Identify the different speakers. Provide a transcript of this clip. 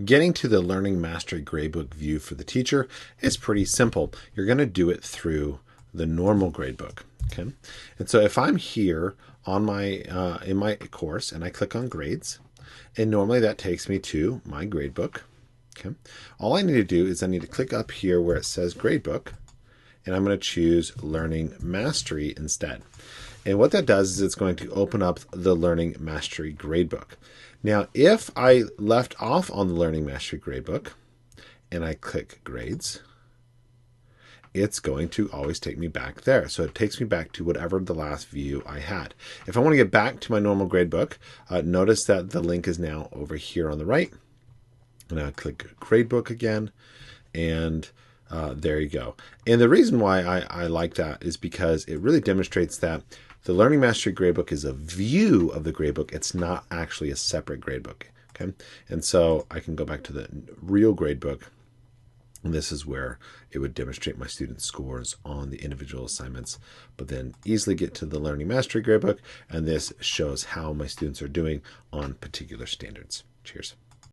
Speaker 1: Getting to the Learning Mastery Gradebook view for the teacher is pretty simple. You're going to do it through the normal gradebook. Okay, and so if I'm here on my in my course and I click on grades, and normally that takes me to my gradebook. Okay, all I need to do is I need to click up here where it says gradebook, and I'm going to choose Learning Mastery instead. And what that does is it's going to open up the Learning Mastery Gradebook. Now, if I left off on the Learning Mastery Gradebook and I click Grades, it's going to always take me back there. So it takes me back to whatever the last view I had. If I want to get back to my normal gradebook, notice that the link is now over here on the right. And I click Gradebook again, and there you go. And the reason why I like that is because it really demonstrates that the Learning Mastery Gradebook is a view of the gradebook. It's not actually a separate gradebook. Okay, and so I can go back to the real gradebook, and this is where it would demonstrate my students' scores on the individual assignments, but then easily get to the Learning Mastery Gradebook, and this shows how my students are doing on particular standards. Cheers.